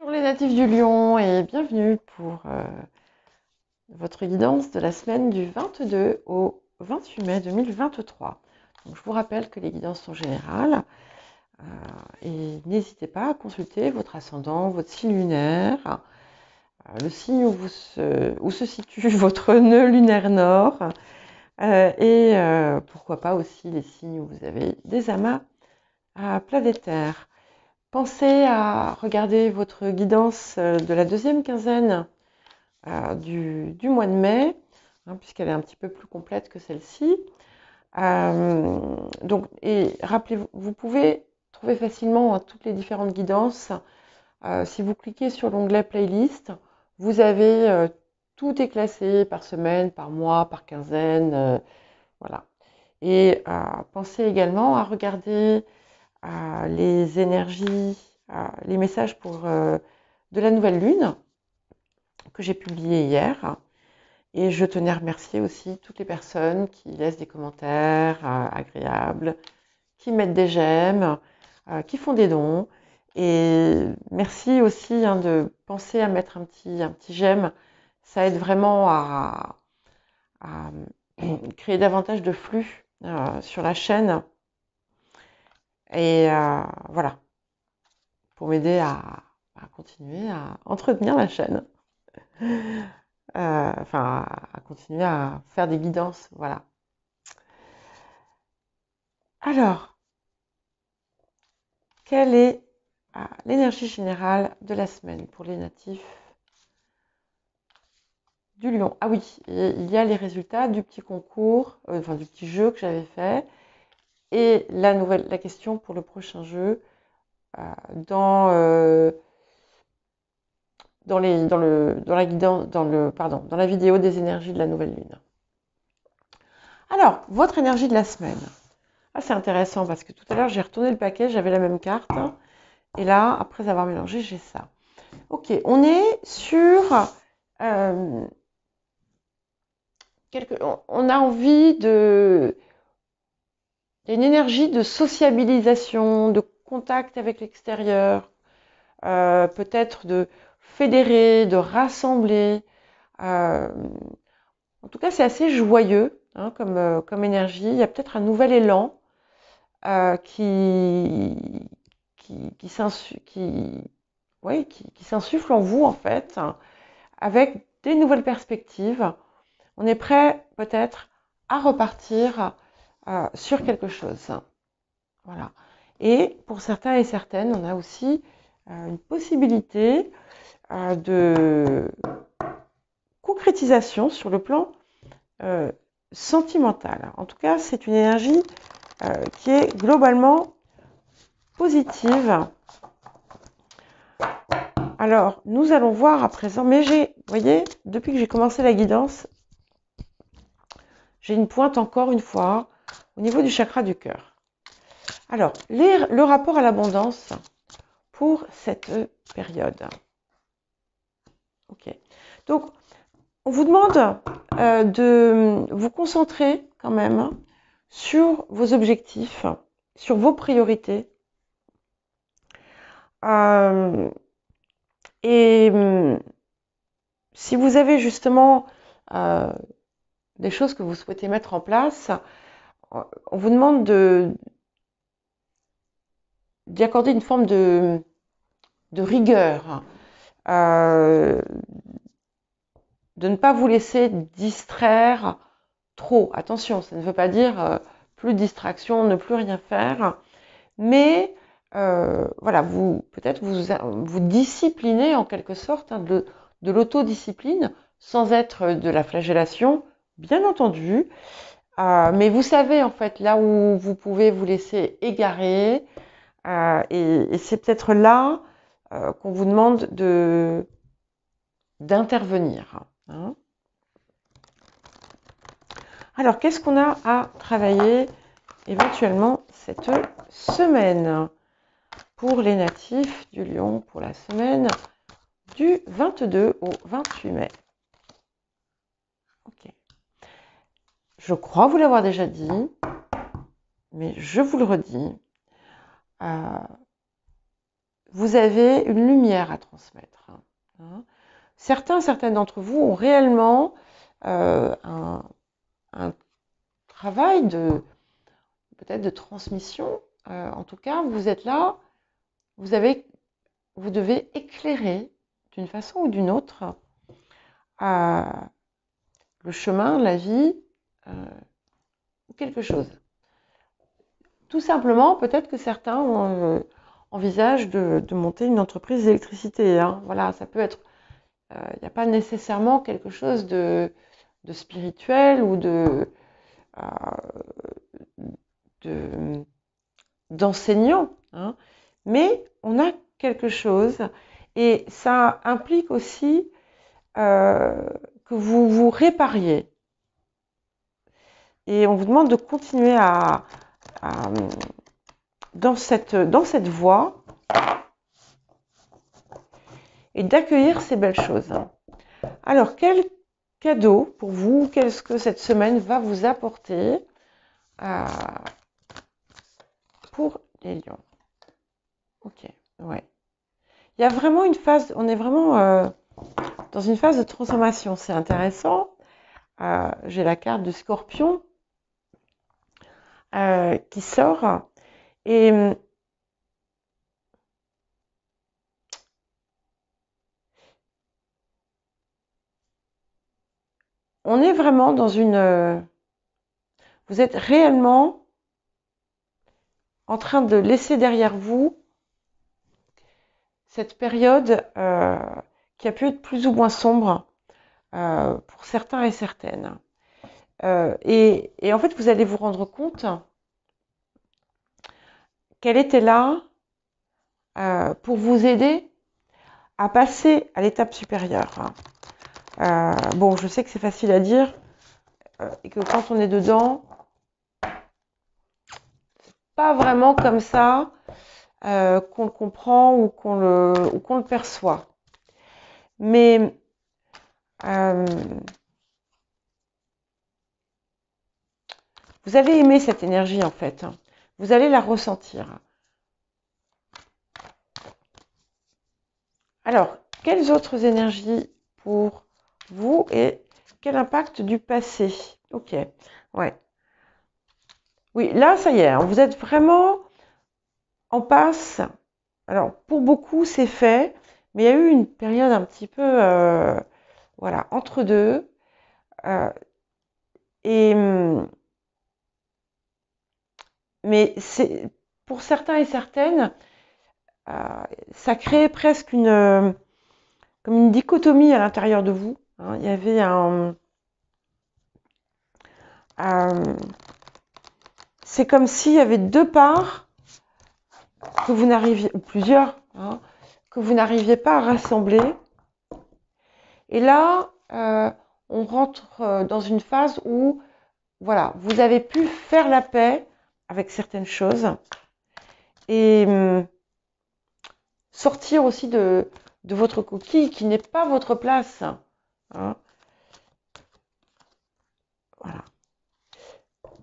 Bonjour les natifs du Lion et bienvenue pour votre guidance de la semaine du 22 au 28 mai 2023. Donc, je vous rappelle que les guidances sont générales et n'hésitez pas à consulter votre ascendant, votre signe lunaire, le signe où se situe votre nœud lunaire nord et pourquoi pas aussi les signes où vous avez des amas planétaires. Pensez à regarder votre guidance de la deuxième quinzaine du mois de mai, puisqu'elle est un petit peu plus complète que celle-ci. Et rappelez-vous, vous pouvez trouver facilement toutes les différentes guidances. Si vous cliquez sur l'onglet Playlist, vous avez tout est classé par semaine, par mois, par quinzaine, voilà. Et pensez également à regarder les énergies, les messages de la nouvelle lune que j'ai publié hier. Et je tenais à remercier aussi toutes les personnes qui laissent des commentaires agréables, qui mettent des j'aime, qui font des dons. Et merci aussi de penser à mettre un petit j'aime. Ça aide vraiment à créer davantage de flux sur la chaîne. Et voilà, pour m'aider à continuer à entretenir la chaîne. À continuer à faire des guidances, voilà. Alors, quelle est l'énergie générale de la semaine pour les natifs du Lion? Ah oui, il y a les résultats du petit concours, du petit jeu que j'avais fait, et la question pour le prochain jeu dans la vidéo des énergies de la nouvelle lune. Alors, votre énergie de la semaine. Ah, c'est intéressant parce que tout à l'heure, j'ai retourné le paquet, j'avais la même carte. Et là, après avoir mélangé, j'ai ça. Ok, on est sur... on a envie d'une énergie de sociabilisation, de contact avec l'extérieur, peut-être de fédérer, de rassembler. En tout cas, c'est assez joyeux comme énergie. Il y a peut-être un nouvel élan qui s'insuffle en vous, en fait, avec des nouvelles perspectives. On est prêt, peut-être, à repartir sur quelque chose. Voilà. Et pour certains et certaines, on a aussi une possibilité de concrétisation sur le plan sentimental. En tout cas, c'est une énergie qui est globalement positive. Alors, nous allons voir à présent, mais vous voyez, depuis que j'ai commencé la guidance, j'ai une pointe encore une fois au niveau du chakra du cœur. Alors, le rapport à l'abondance pour cette période. Ok. Donc, on vous demande de vous concentrer quand même sur vos objectifs, sur vos priorités. Et si vous avez justement des choses que vous souhaitez mettre en place, on vous demande d'y accorder une forme de rigueur, de ne pas vous laisser distraire trop. Attention, ça ne veut pas dire plus de distraction, ne plus rien faire, mais voilà, peut-être vous disciplinez en quelque sorte de l'autodiscipline, sans être de la flagellation, bien entendu. Mais vous savez en fait là où vous pouvez vous laisser égarer, et c'est peut-être là qu'on vous demande d'intervenir. Hein. Alors, qu'est-ce qu'on a à travailler éventuellement cette semaine pour les natifs du Lion pour la semaine du 22 au 28 mai? Ok. Je crois vous l'avoir déjà dit, mais je vous le redis. vous avez une lumière à transmettre. Hein. Certaines d'entre vous ont réellement un travail peut-être de transmission. En tout cas, vous êtes là, vous devez éclairer d'une façon ou d'une autre le chemin, la vie, ou quelque chose. Tout simplement, peut-être que certains envisagent de monter une entreprise d'électricité. Hein. Voilà, ça peut être. Il n'y a pas nécessairement quelque chose de spirituel ou d'enseignant, hein. Mais on a quelque chose et ça implique aussi que vous vous répariez. Et on vous demande de continuer dans cette voie et d'accueillir ces belles choses. Alors, quel cadeau pour vous, qu'est-ce que cette semaine va vous apporter pour les lions? Ok, ouais. Il y a vraiment une phase, on est vraiment dans une phase de transformation, c'est intéressant. J'ai la carte du Scorpion qui sort et on est vraiment dans vous êtes réellement en train de laisser derrière vous cette période qui a pu être plus ou moins sombre pour certains et certaines. Et en fait, vous allez vous rendre compte qu'elle était là pour vous aider à passer à l'étape supérieure. Bon, je sais que c'est facile à dire et que quand on est dedans, c'est pas vraiment comme ça qu'on le comprend ou qu'on le perçoit. Mais vous allez aimer cette énergie en fait. Vous allez la ressentir. Alors, quelles autres énergies pour vous et quel impact du passé? Ok, ouais. Oui, là, ça y est, vous êtes vraiment en passe. Alors, pour beaucoup, c'est fait, mais il y a eu une période un petit peu, voilà, entre deux. Mais c'est pour certains et certaines, ça crée presque comme une dichotomie à l'intérieur de vous. Hein. Il y avait c'est comme s'il y avait deux parts que vous n'arriviez, ou plusieurs, hein, que vous n'arriviez pas à rassembler. Et là, on rentre dans une phase où, voilà, vous avez pu faire la paix avec certaines choses et sortir aussi de votre coquille qui n'est pas votre place. Hein. Voilà.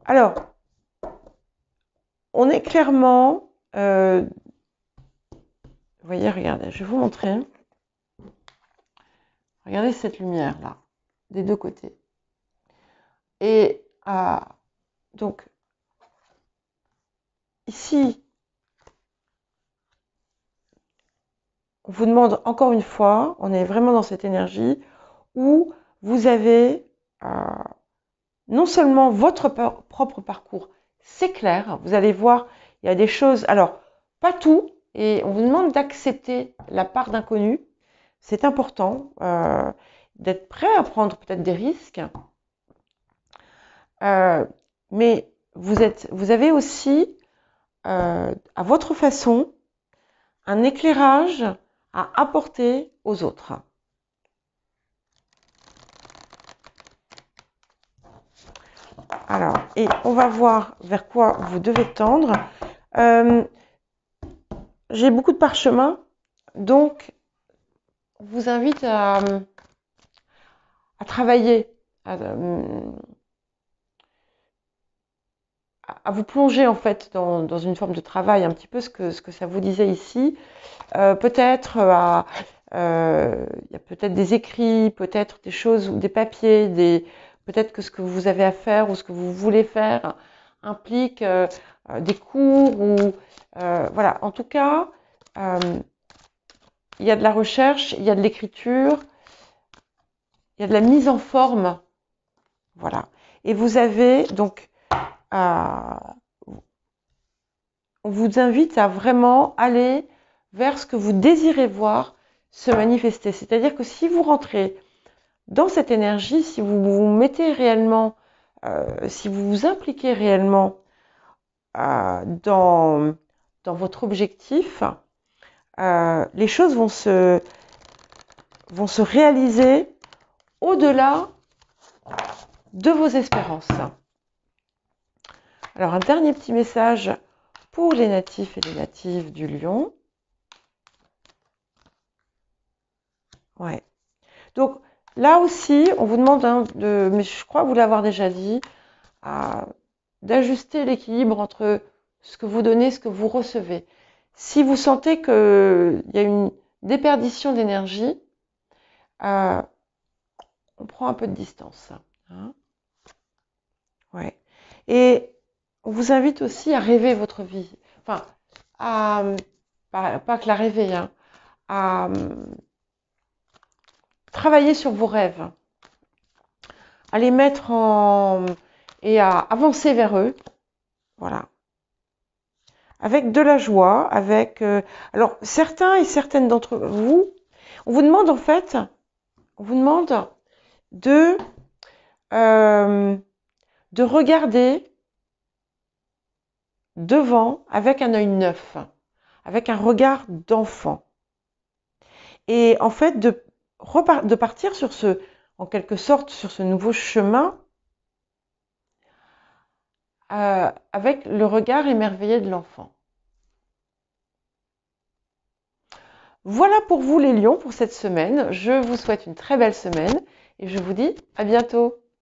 Alors, on est clairement, vous voyez, regardez, je vais vous montrer. Regardez cette lumière là, des deux côtés. Et donc, ici, on vous demande encore une fois, on est vraiment dans cette énergie où vous avez non seulement votre propre parcours, c'est clair, vous allez voir, il y a des choses, alors pas tout, et on vous demande d'accepter la part d'inconnu, c'est important d'être prêt à prendre peut-être des risques, mais vous avez aussi à votre façon un éclairage à apporter aux autres. Alors, et on va voir vers quoi vous devez tendre. J'ai beaucoup de parchemins, donc on vous invite à travailler, à vous plonger en fait dans une forme de travail, un petit peu ce que ça vous disait ici. Peut-être il y a peut-être des écrits, peut-être des choses ou des papiers, peut-être que ce que vous avez à faire ou ce que vous voulez faire implique des cours ou voilà. En tout cas, il y a de la recherche, il y a de l'écriture, il y a de la mise en forme, voilà. Et vous avez donc on vous invite à vraiment aller vers ce que vous désirez voir se manifester. C'est-à-dire que si vous rentrez dans cette énergie, si vous vous mettez réellement, si vous vous impliquez réellement dans votre objectif, les choses vont se réaliser au-delà de vos espérances. Alors un dernier petit message pour les natifs et les natives du Lion. Ouais. Donc là aussi, on vous demande, mais je crois vous l'avoir déjà dit, d'ajuster l'équilibre entre ce que vous donnez et ce que vous recevez. Si vous sentez qu'il y a une déperdition d'énergie, on prend un peu de distance. Hein. Ouais. Et on vous invite aussi à rêver votre vie. Enfin, pas que la rêver, hein, à travailler sur vos rêves, à les mettre et à avancer vers eux. Voilà. Avec de la joie, alors, certains et certaines d'entre vous, on vous demande en fait, on vous demande de regarder devant avec un œil neuf, avec un regard d'enfant. Et en fait, de partir sur en quelque sorte, sur ce nouveau chemin avec le regard émerveillé de l'enfant. Voilà pour vous les lions pour cette semaine. Je vous souhaite une très belle semaine et je vous dis à bientôt.